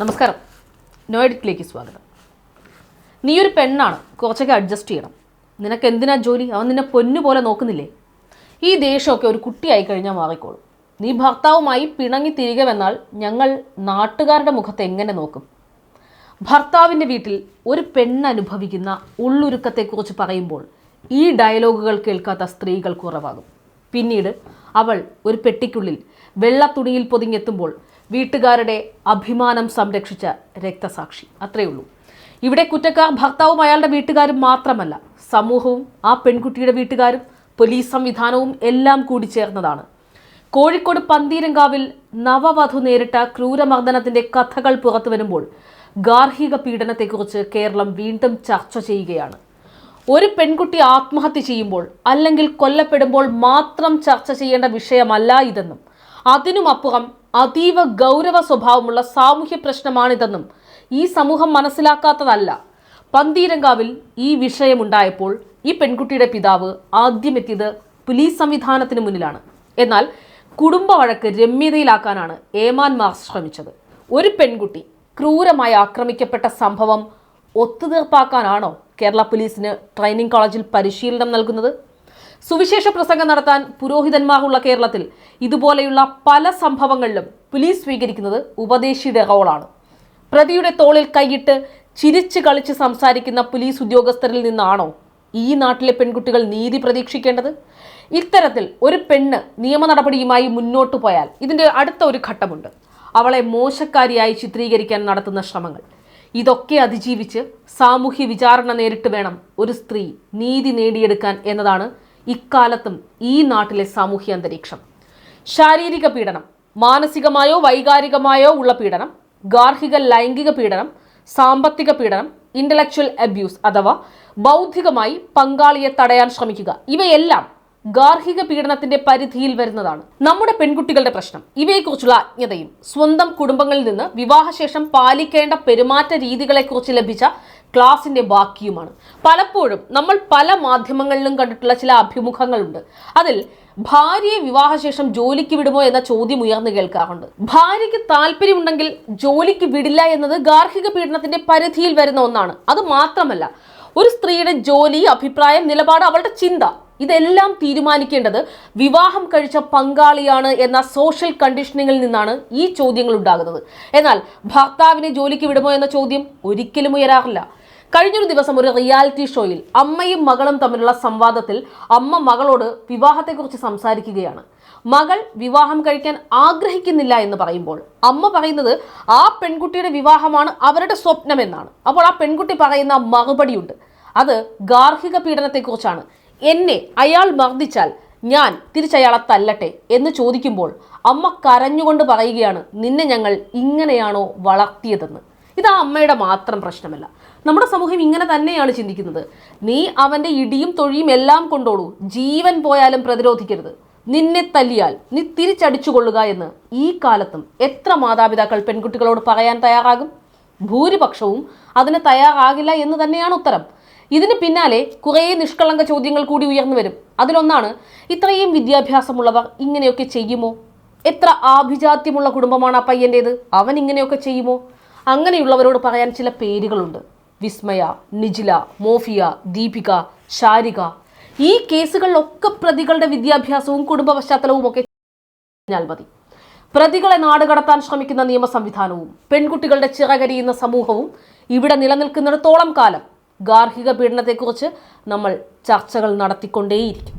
നമസ്കാരം, നോയിഡിലേക്ക് സ്വാഗതം. നീ ഒരു പെണ്ണാണ്, കുറച്ചൊക്കെ അഡ്ജസ്റ്റ് ചെയ്യണം. നിനക്ക് എന്തിനാ ജോലി? അവൻ നിന്നെ പൊന്നുപോലെ നോക്കുന്നില്ലേ? ഈ ദേഷ്യമൊക്കെ ഒരു കുട്ടിയായി കഴിഞ്ഞാൽ മാറിക്കോളും. നീ ഭർത്താവുമായി പിണങ്ങി തിരികെ വന്നാൽ ഞങ്ങൾ നാട്ടുകാരുടെ മുഖത്ത് എങ്ങനെ നോക്കും? ഭർത്താവിൻ്റെ വീട്ടിൽ ഒരു പെണ്ണ് അനുഭവിക്കുന്ന ഉള്ളുരുക്കത്തെക്കുറിച്ച് പറയുമ്പോൾ ഈ ഡയലോഗുകൾ കേൾക്കാത്ത സ്ത്രീകൾ കുറവാകും. പിന്നീട് അവൾ ഒരു പെട്ടിക്കുള്ളിൽ വെള്ളത്തുണിയിൽ പൊതിഞ്ഞെത്തുമ്പോൾ വീട്ടുകാരുടെ അഭിമാനം സംരക്ഷിച്ച രക്തസാക്ഷി. അത്രയേ ഉള്ളൂ. ഇവിടെ കുറ്റക്കാർ ഭർത്താവും അയാളുടെ വീട്ടുകാരും മാത്രമല്ല, സമൂഹവും ആ പെൺകുട്ടിയുടെ വീട്ടുകാരും പോലീസ് സംവിധാനവും എല്ലാം കൂടി ചേർന്നതാണ്. കോഴിക്കോട് പന്തീരങ്കാവിൽ നവവധു നേരിട്ട ക്രൂരമർദ്ദനത്തിന്റെ കഥകൾ പുറത്തു വരുമ്പോൾ ഗാർഹിക പീഡനത്തെക്കുറിച്ച് കേരളം വീണ്ടും ചർച്ച ചെയ്യുകയാണ്. ഒരു പെൺകുട്ടി ആത്മഹത്യ ചെയ്യുമ്പോൾ അല്ലെങ്കിൽ കൊല്ലപ്പെടുമ്പോൾ മാത്രം ചർച്ച ചെയ്യേണ്ട വിഷയമല്ല ഇതെന്നും അതിനുമപ്പുറം അതീവ ഗൗരവ സ്വഭാവമുള്ള സാമൂഹ്യ പ്രശ്നമാണിതെന്നും ഈ സമൂഹം മനസ്സിലാക്കാത്തതല്ല. പന്തീരങ്കാവിൽ ഈ വിഷയമുണ്ടായപ്പോൾ ഈ പെൺകുട്ടിയുടെ പിതാവ് ആദ്യമെത്തിയത് പോലീസ് സംവിധാനത്തിന് മുന്നിലാണ്. എന്നാൽ കുടുംബ വഴക്ക് രമ്യതയിലാക്കാനാണ് ഏമാന്മാർ ശ്രമിച്ചത്. ഒരു പെൺകുട്ടി ക്രൂരമായി ആക്രമിക്കപ്പെട്ട സംഭവം ഒത്തുതീർപ്പാക്കാനാണോ കേരള പോലീസിന് ട്രെയിനിങ് കോളേജിൽ പരിശീലനം നൽകുന്നത്? സുവിശേഷ പ്രസംഗം നടത്താൻ പുരോഹിതന്മാരുള്ള കേരളത്തിൽ ഇതുപോലെയുള്ള പല സംഭവങ്ങളിലും പോലീസ് സ്വീകരിക്കുന്നത് ഉപദേശിയുടെ റോളാണ്. പ്രതിയുടെ തോളിൽ കൈയിട്ട് ചിരിച്ച് കളിച്ച് സംസാരിക്കുന്ന പോലീസ് ഉദ്യോഗസ്ഥരിൽ നിന്നാണോ ഈ നാട്ടിലെ പെൺകുട്ടികൾ നീതി പ്രതീക്ഷിക്കേണ്ടത്? ഇത്തരത്തിൽ ഒരു പെണ്ണ് നിയമ നടപടിയുമായി മുന്നോട്ടു പോയാൽ ഇതിൻ്റെ അടുത്ത ഒരു ഘട്ടമുണ്ട്. അവളെ മോശക്കാരിയായി ചിത്രീകരിക്കാൻ നടത്തുന്ന ശ്രമങ്ങൾ. ഇതൊക്കെ അതിജീവിച്ച് സാമൂഹ്യ വിചാരണ നേരിട്ട് വേണം ഒരു സ്ത്രീ നീതി നേടിയെടുക്കാൻ എന്നതാണ് ഇക്കാലത്തും ഈ നാട്ടിലെ സാമൂഹ്യ അന്തരീക്ഷം. ശാരീരിക പീഡനം, മാനസികമായോ വൈകാരികമായോ ഉള്ള പീഡനം, ഗാർഹിക ലൈംഗിക പീഡനം, സാമ്പത്തിക പീഡനം, ഇന്റലക്ച്വൽ അബ്യൂസ് അഥവാ ബൗദ്ധികമായി പങ്കാളിയെ തടയാൻ ശ്രമിക്കുക, ഇവയെല്ലാം ഗാർഹിക പീഡനത്തിന്റെ പരിധിയിൽ വരുന്നതാണ്. നമ്മുടെ പെൺകുട്ടികളുടെ പ്രശ്നം ഇവയെക്കുറിച്ചുള്ള അജ്ഞതയും സ്വന്തം കുടുംബങ്ങളിൽ നിന്ന് വിവാഹശേഷം പാലിക്കേണ്ട പെരുമാറ്റ രീതികളെക്കുറിച്ച് ലഭിച്ച ക്ലാസിന്റെ ബാക്കിയുമാണ്. പലപ്പോഴും നമ്മൾ പല മാധ്യമങ്ങളിലും കണ്ടിട്ടുള്ള ചില അഭിമുഖങ്ങളുണ്ട്. അതിൽ ഭാര്യയെ വിവാഹശേഷം ജോലിക്ക് വിടുമോ എന്ന ചോദ്യം ഉയർന്നു കേൾക്കാറുണ്ട്. ഭാര്യയ്ക്ക് താല്പര്യമുണ്ടെങ്കിൽ ജോലിക്ക് വിടില്ല എന്നത് ഗാർഹിക പീഡനത്തിന്റെ പരിധിയിൽ വരുന്ന ഒന്നാണ്. അത് മാത്രമല്ല, ഒരു സ്ത്രീയുടെ ജോലി, അഭിപ്രായം, നിലപാട്, അവളുടെ ചിന്ത, ഇതെല്ലാം തീരുമാനിക്കേണ്ടത് വിവാഹം കഴിച്ച പങ്കാളിയാണ് എന്ന സോഷ്യൽ കണ്ടീഷനിങ്ങിൽ നിന്നാണ് ഈ ചോദ്യങ്ങൾ ഉണ്ടാകുന്നത്. എന്നാൽ ഭർത്താവിനെ ജോലിക്ക് വിടുമോ എന്ന ചോദ്യം ഒരിക്കലും ഉയരാറില്ല. കഴിഞ്ഞൊരു ദിവസം ഒരു റിയാലിറ്റി ഷോയിൽ അമ്മയും മകളും തമ്മിലുള്ള സംവാദത്തിൽ അമ്മ മകളോട് വിവാഹത്തെക്കുറിച്ച് സംസാരിക്കുകയാണ്. മകൾ വിവാഹം കഴിക്കാൻ ആഗ്രഹിക്കുന്നില്ല എന്ന് പറയുമ്പോൾ അമ്മ പറയുന്നത് ആ പെൺകുട്ടിയുടെ വിവാഹമാണ് അവരുടെ സ്വപ്നമെന്നാണ്. അപ്പോൾ ആ പെൺകുട്ടി പറയുന്ന മറുപടിയുണ്ട്, അത് ഗാർഹിക പീഡനത്തെക്കുറിച്ചാണ്. എന്നെ അയാൾ മർദ്ദിച്ചാൽ ഞാൻ തിരിച്ചയാളെ തല്ലട്ടെ എന്ന് ചോദിക്കുമ്പോൾ അമ്മ കരഞ്ഞുകൊണ്ട് പറയുകയാണ്, നിന്നെ ഞങ്ങൾ ഇങ്ങനെയാണോ വളർത്തിയതെന്ന്. ഇത് ആ അമ്മയുടെ മാത്രം പ്രശ്നമല്ല, നമ്മുടെ സമൂഹം ഇങ്ങനെ തന്നെയാണ് ചിന്തിക്കുന്നത്. നീ അവൻ്റെ ഇടിയും തൊഴിയും എല്ലാം കൊണ്ടോളൂ, ജീവൻ പോയാലും പ്രതിരോധിക്കരുത്, നിന്നെ തല്ലിയാൽ നീ തിരിച്ചടിച്ചുകൊള്ളുക എന്ന് ഈ കാലത്തും എത്ര മാതാപിതാക്കൾ പെൺകുട്ടികളോട് പറയാൻ തയ്യാറാകും? ഭൂരിപക്ഷവും അതിന് തയ്യാറാകില്ല എന്ന് തന്നെയാണ് ഉത്തരം. ഇതിന് പിന്നാലെ കുറേ നിഷ്കളങ്ക ചോദ്യങ്ങൾ കൂടി ഉയർന്നു വരും. അതിലൊന്നാണ്, ഇത്രയും വിദ്യാഭ്യാസമുള്ളവർ ഇങ്ങനെയൊക്കെ ചെയ്യുമോ? എത്ര ആഭിജാത്യമുള്ള കുടുംബമാണ് ആ പയ്യൻ്റേത്, അവൻ ഇങ്ങനെയൊക്കെ ചെയ്യുമോ? അങ്ങനെയുള്ളവരോട് പറയാൻ ചില പേരുകളുണ്ട്: വിസ്മയ, നിജില, മോഫിയ, ദീപിക, ശാരിക. ഈ കേസുകളിലൊക്കെ പ്രതികളുടെ വിദ്യാഭ്യാസവും കുടുംബ പശ്ചാത്തലവും ഒക്കെ മതി. പ്രതികളെ നാടുകടത്താൻ ശ്രമിക്കുന്ന നിയമ സംവിധാനവും പെൺകുട്ടികളുടെ ചിറകരിയുന്ന സമൂഹവും ഇവിടെ നിലനിൽക്കുന്നിടത്തോളം കാലം ഗാർഹിക പീഡനത്തെക്കുറിച്ച് നമ്മൾ ചർച്ചകൾ നടത്തിക്കൊണ്ടേയിരിക്കും.